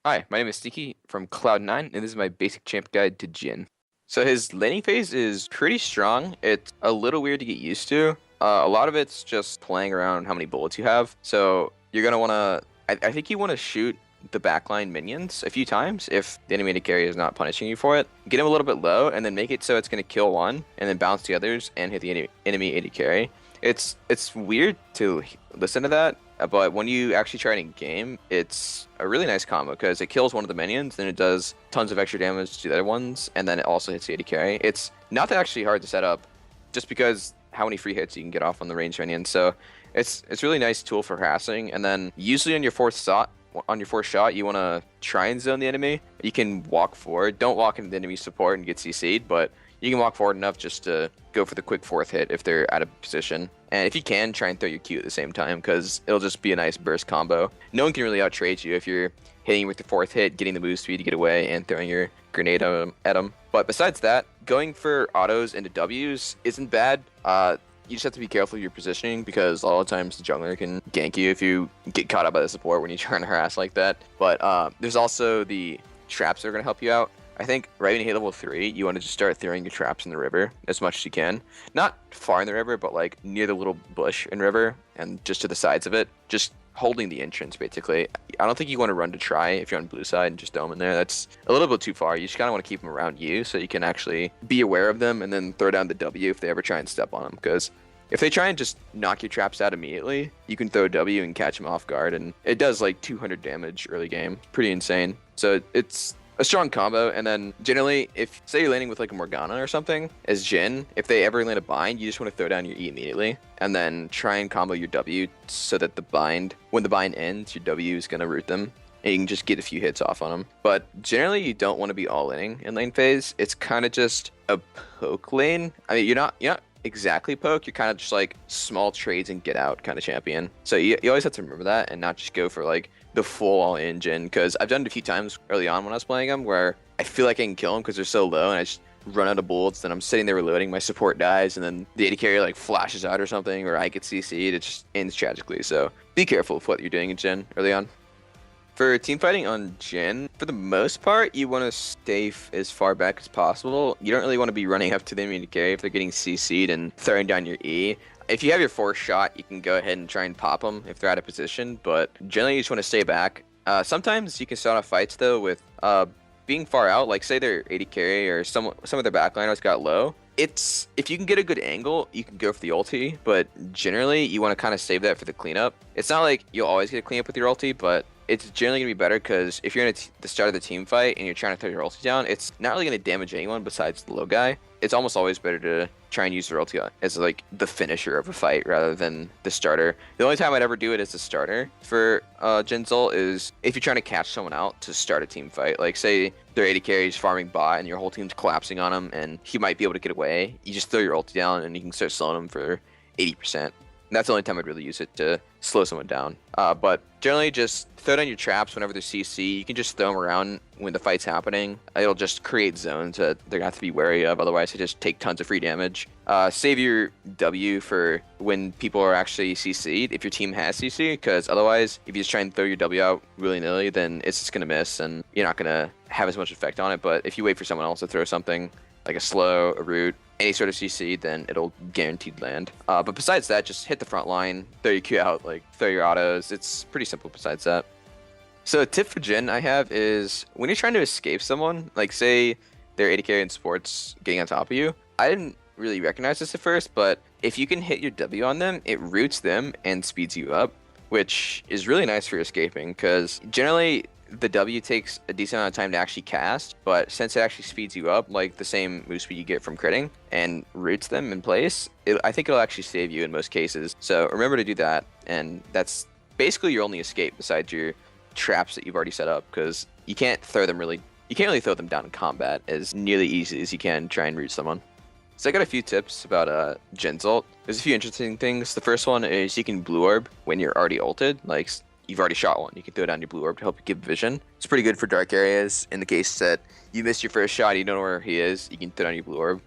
Hi, my name is Sneaky from Cloud9, and this is my basic champ guide to Jhin. So his laning phase is pretty strong. It's a little weird to get used to. A lot of it's just playing around how many bullets you have. So you're gonna wanna, I think you wanna shoot the backline minions a few times if the enemy AD carry is not punishing you for it. Get him a little bit low, and then make it so it's gonna kill one, and then bounce the others and hit the enemy AD carry. It's weird to listen to that, but when you actually try it in game, it's a really nice combo because it kills one of the minions, then it does tons of extra damage to the other ones, and then it also hits the AD carry. It's not that actually hard to set up, just because how many free hits you can get off on the ranged minions. So it's really nice tool for harassing. And then usually on your fourth shot, you want to try and zone the enemy. You can walk forward. Don't walk into the enemy support and get CC'd, but you can walk forward enough just to go for the quick fourth hit if they're out of position. And if you can, try and throw your Q at the same time, because it'll just be a nice burst combo. No one can really out-trade you if you're hitting with the fourth hit, getting the move speed to get away, and throwing your grenade at them. But besides that, going for autos into Ws isn't bad. You just have to be careful of your positioning, because a lot of times the jungler can gank you if you get caught up by the support when you're trying to harass like that. But there's also the traps that are going to help you out. I think right when you hit level 3, you want to just start throwing your traps in the river as much as you can. Not far in the river, but like near the little bush in river and just to the sides of it. Just holding the entrance, basically. I don't think you want to run to try if you're on blue side and just throw them in there. That's a little bit too far. You just kind of want to keep them around you so you can actually be aware of them and then throw down the W if they ever try and step on them. Because if they try and just knock your traps out immediately, you can throw W and catch them off guard. And it does like 200 damage early game. Pretty insane. So it's a strong combo. And then generally, if say you're landing with like a Morgana or something as Jhin, if they ever land a bind, you just want to throw down your E immediately and then try and combo your W so that when the bind ends, your W is going to root them and you can just get a few hits off on them. But generally, you don't want to be all-inning in lane phase. It's kind of just a poke lane. I mean, you're not exactly poke. You're kind of just like small trades and get out kind of champion. So you always have to remember that and not just go for like the full all-in Jhin, because I've done it a few times early on when I was playing them where I feel like I can kill them because they're so low and I just run out of bullets, then I'm sitting there reloading, my support dies, and then the AD carry like flashes out or something, or I get CC'd, it just ends tragically. So be careful with what you're doing in Jhin early on. For team fighting on Jhin, for the most part, you want to stay as far back as possible. You don't really want to be running up to them to carry if they're getting CC'd and throwing down your E. If you have your fourth shot, you can go ahead and try and pop them if they're out of position, but generally you just want to stay back. Sometimes you can start off fights though with being far out, like say they're AD carry or some of their backliners got low. If you can get a good angle, you can go for the ulti, but generally you want to kind of save that for the cleanup. It's not like you'll always get a cleanup with your ulti, but it's generally going to be better because if you're in the start of the team fight and you're trying to throw your ulti down, it's not really going to damage anyone besides the low guy. It's almost always better to try and use your ulti as like the finisher of a fight rather than the starter. The only time I'd ever do it as a starter for Jhin's ult is if you're trying to catch someone out to start a team fight. Like say their AD carry's farming bot and your whole team's collapsing on him and he might be able to get away. You just throw your ulti down and you can start slowing him for 80%. And that's the only time I'd really use it to slow someone down. But generally, just throw down your traps whenever they're CC. You can just throw them around when the fight's happening. It'll just create zones that they're going to have to be wary of. Otherwise, they just take tons of free damage. Save your W for when people are actually CC'd, if your team has CC, because otherwise, if you just try and throw your W out willy-nilly, then it's just going to miss, and you're not going to have as much effect on it. But if you wait for someone else to throw something, like a slow, a root, any sort of CC, then it'll guaranteed land. But besides that, just hit the front line, throw your Q out, like throw your autos. It's pretty simple besides that. So a tip for Jhin I have is when you're trying to escape someone, like say they're AD carry in sports getting on top of you. I didn't really recognize this at first, but if you can hit your W on them, it roots them and speeds you up, which is really nice for escaping because generally the W takes a decent amount of time to actually cast, but since it actually speeds you up, like the same move speed you get from critting, and roots them in place, I think it'll actually save you in most cases. So remember to do that, and that's basically your only escape besides your traps that you've already set up, because you can't really throw them down in combat as nearly easy as you can try and root someone. So I got a few tips about Jhin's ult. There's a few interesting things. The first one is you can blue orb when you're already ulted, like you've already shot one. You can throw down your blue orb to help you give vision. It's pretty good for dark areas. In the case that you missed your first shot, you don't know where he is, you can throw down your blue orb.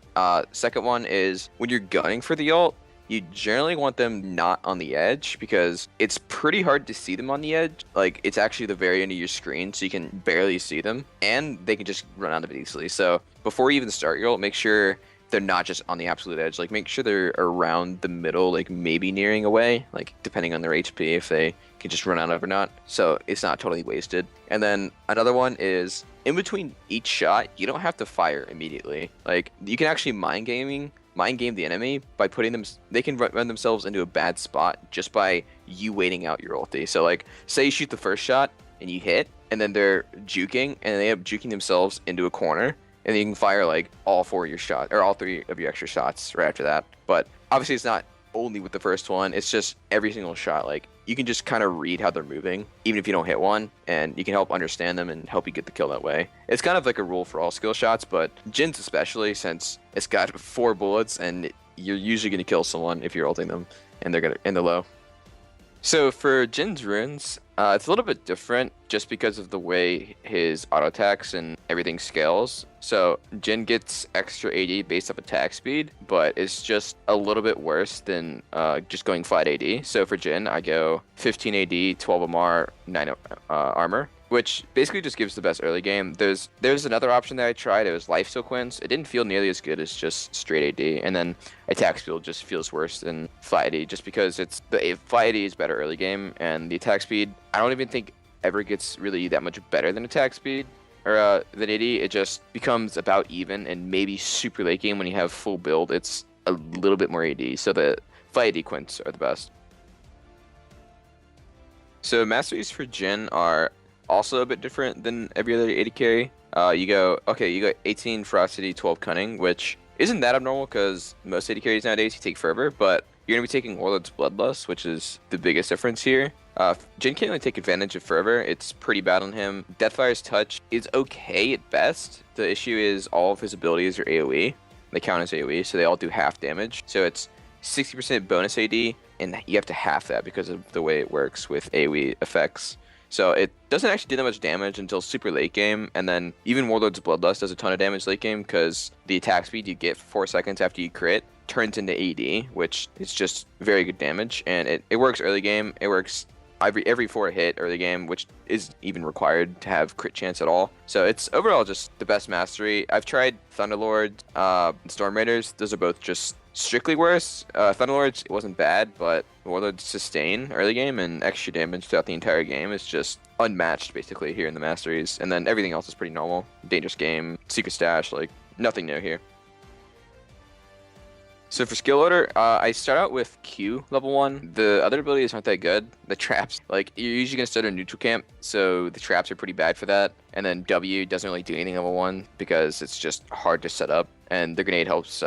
Second one is when you're gunning for the ult, you generally want them not on the edge because it's pretty hard to see them on the edge. Like, it's actually the very end of your screen, so you can barely see them, and they can just run out of it easily. So before you even start your ult, make sure they're not just on the absolute edge. Like, make sure they're around the middle, like maybe nearing away, like depending on their HP, if they can just run out of or not. So it's not totally wasted. And then another one is in between each shot, you don't have to fire immediately. Like, you can actually mind game the enemy by putting them, they can run themselves into a bad spot just by you waiting out your ulti. So like, say you shoot the first shot and you hit, and then they're juking, and they end up juking themselves into a corner, and then you can fire like all 4 of your shots, or all 3 of your extra shots right after that. But obviously it's not only with the first one, it's just every single shot. Like, you can just kind of read how they're moving, even if you don't hit one, and you can help understand them and help you get the kill that way. It's kind of like a rule for all skill shots, but Jhin's especially, since it's got 4 bullets, and you're usually going to kill someone if you're ulting them, and they're gonna in the low. So for Jhin's runes, it's a little bit different just because of the way his auto attacks and everything scales. So Jhin gets extra AD based off attack speed, but it's just a little bit worse than just going flat AD. So for Jhin, I go 15 AD, 12 MR, 9 armor, which basically just gives the best early game. There's another option that I tried. It was lifesteal quints. It didn't feel nearly as good as just straight AD, and then attack speed just feels worse than flat AD, just because flat AD is better early game, and the attack speed I don't even think ever gets really that much better than attack speed or than AD. It just becomes about even, and maybe super late game when you have full build, it's a little bit more AD. So the flat AD quints are the best. So masteries for Jhin are also a bit different than every other AD carry. You go 18 ferocity, 12 cunning, which isn't that abnormal because most AD carries nowadays you take fervor, but you're gonna be taking Warlord's Bloodlust, which is the biggest difference here. Jhin can't really take advantage of fervor. It's pretty bad on him. Deathfire's touch is okay at best. The issue is all of his abilities are AoE. They count as AoE, so they all do half damage. So it's 60% bonus AD, and you have to half that because of the way it works with AoE effects. So it doesn't actually do that much damage until super late game, and then even Warlord's Bloodlust does a ton of damage late game because the attack speed you get 4 seconds after you crit turns into AD, which is just very good damage, and it works early game. It works every 4 hit early game, which is even required to have crit chance at all. So it's overall just the best mastery. I've tried Thunderlords, Storm Raiders. Those are both just strictly worse. Thunderlords, it wasn't bad, but Warlord's sustain early game and extra damage throughout the entire game is just unmatched basically here in the masteries. And then everything else is pretty normal. Dangerous game, secret stash, like nothing new here. So for skill order, I start out with Q level 1. The other abilities aren't that good. The traps, like, you're usually going to start a neutral camp, so the traps are pretty bad for that. And then W doesn't really do anything level 1 because it's just hard to set up, and the grenade helps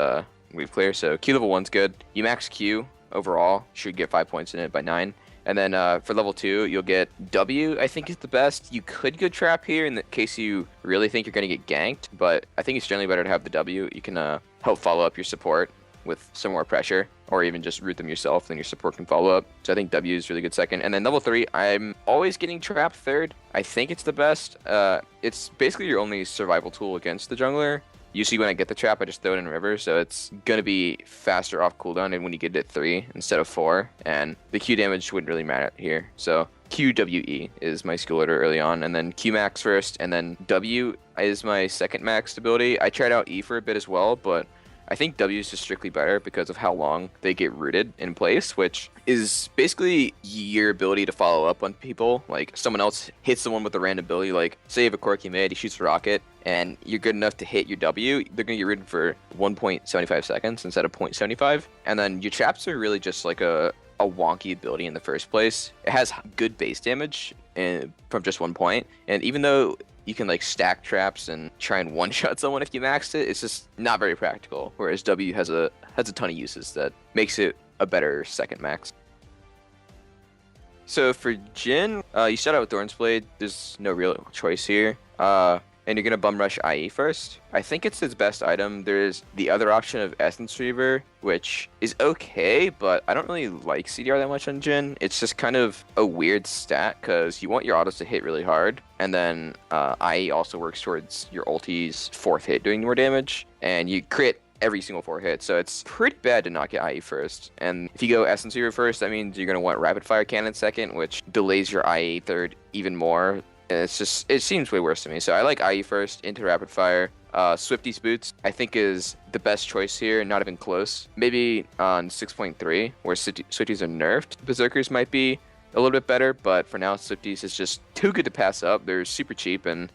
weave clear. So Q level 1's good. You max Q overall, should get 5 points in it by 9. And then for level 2, you'll get W, I think is the best. You could go trap here in the case you really think you're going to get ganked, but I think it's generally better to have the W. You can help follow up your support with some more pressure, or even just root them yourself, then your support can follow up. So I think W is really good second. And then level 3, I'm always getting trapped third. I think it's the best. It's basically your only survival tool against the jungler. Usually when I get the trap, I just throw it in river, so it's going to be faster off cooldown and when you get it at 3 instead of 4, and the Q damage wouldn't really matter here. So QWE is my skill order early on, and then Q max first, and then W is my second max ability. I tried out E for a bit as well, but I think W is just strictly better because of how long they get rooted in place, which is basically your ability to follow up on people. Like, someone else hits someone with a random ability, like, say you have a quirky mid, he shoots a rocket, and you're good enough to hit your W, they're going to get rooted for 1.75 seconds instead of 0.75. And then your traps are really just like a wonky ability in the first place. It has good base damage from just 1 point, and even though you can like stack traps and try and one-shot someone if you maxed it, it's just not very practical. Whereas W has a ton of uses that makes it a better second max. So for Jhin, you start out with Thorn's Blade. There's no real choice here. And you're gonna bum rush IE first. I think it's his best item. There's the other option of Essence Reaver, which is okay, but I don't really like CDR that much on Jhin. It's just kind of a weird stat because you want your autos to hit really hard, and then IE also works towards your ulti's 4th hit doing more damage, and you crit every single 4 hits, so it's pretty bad to not get IE first. And if you go Essence Weaver first, that means you're going to want Rapid Fire Cannon second, which delays your IE third even more. And it seems way worse to me. So I like IE first into Rapid Fire. Swifty's Boots, I think, is the best choice here, not even close. Maybe on 6.3, where Swifties are nerfed, Berserkers might be a little bit better, but for now, Swifties is just too good to pass up. They're super cheap, and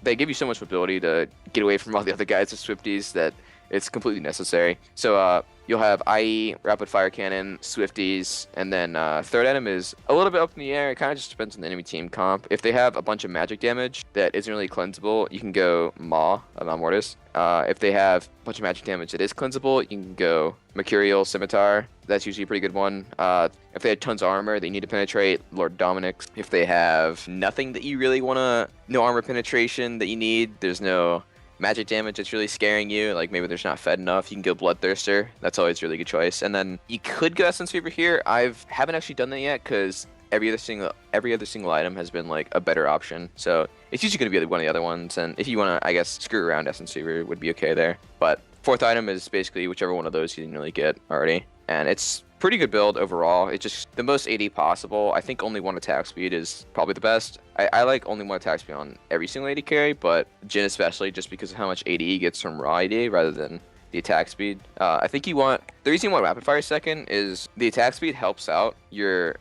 they give you so much mobility to get away from all the other guys with Swifties that it's completely necessary. So you'll have IE, Rapid Fire Cannon, Swifties, and then third item is a little bit up in the air. It kind of just depends on the enemy team comp. If they have a bunch of magic damage that isn't really cleansable, you can go Maw, Mortis. If they have a bunch of magic damage that is cleansable, you can go Mercurial, Scimitar. That's usually a pretty good one. If they had tons of armor, they need to penetrate Lord Dominic's. If they have nothing that you really want to, no armor penetration that you need, there's no magic damage that's really scaring you, like maybe there's not fed enough, you can go Bloodthirster. That's always a really good choice. And then you could go Essence Weaver here. Haven't actually done that yet because every other single item has been like a better option. So it's usually going to be one of the other ones. And if you want to, I guess, screw around, Essence Weaver would be okay there. But fourth item is basically whichever one of those you didn't really get already. And it's pretty good build overall. It's just the most AD possible. I think only 1 attack speed is probably the best. I like only 1 attack speed on every single AD carry, but Jhin especially, just because of how much AD he gets from raw AD rather than the attack speed. I think the reason you want Rapid Fire second is the attack speed helps out your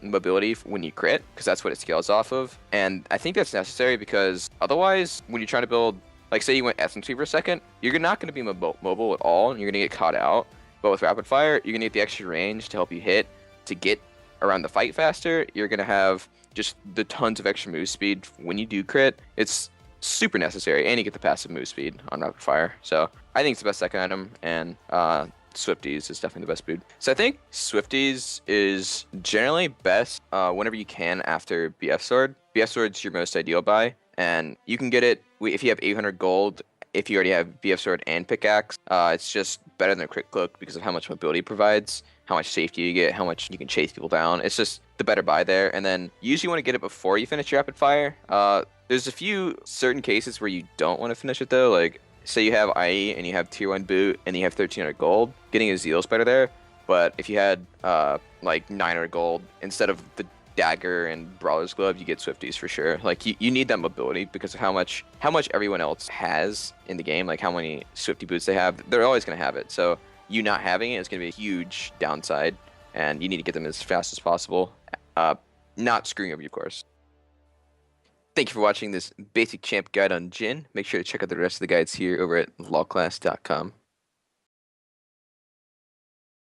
mobility when you crit, because that's what it scales off of. And I think that's necessary because otherwise, when you're trying to build, like say you went Essence Weaver second, you're not going to be mobile at all, and you're going to get caught out. But with Rapid Fire, you're going to get the extra range to help you hit, to get around the fight faster. You're going to have just the tons of extra move speed when you do crit. It's super necessary, and you get the passive move speed on Rapid Fire. So I think it's the best second item, and Swifties is definitely the best boot. So I think Swifties is generally best whenever you can after BF Sword. BF Sword's your most ideal buy, and you can get it if you have 800 gold. If you already have BF Sword and Pickaxe, it's just better than a Crit Cloak because of how much mobility it provides, how much safety you get, how much you can chase people down. It's just the better buy there. And then you usually want to get it before you finish your Rapid Fire. There's a few certain cases where you don't want to finish it though. Like say you have IE and you have tier 1 boot and you have 1300 gold, getting a Zeal is better there. But if you had like 900 gold instead of the Dagger and Brawler's Glove, you get Swifties for sure. Like you need that mobility because of how much everyone else has in the game, like how many Swifty boots they have. They're always going to have it. So you not having it is going to be a huge downside, and you need to get them as fast as possible, not screwing up your course. Thank you for watching this basic champ guide on Jhin. Make sure to check out the rest of the guides here over at lawclass.com.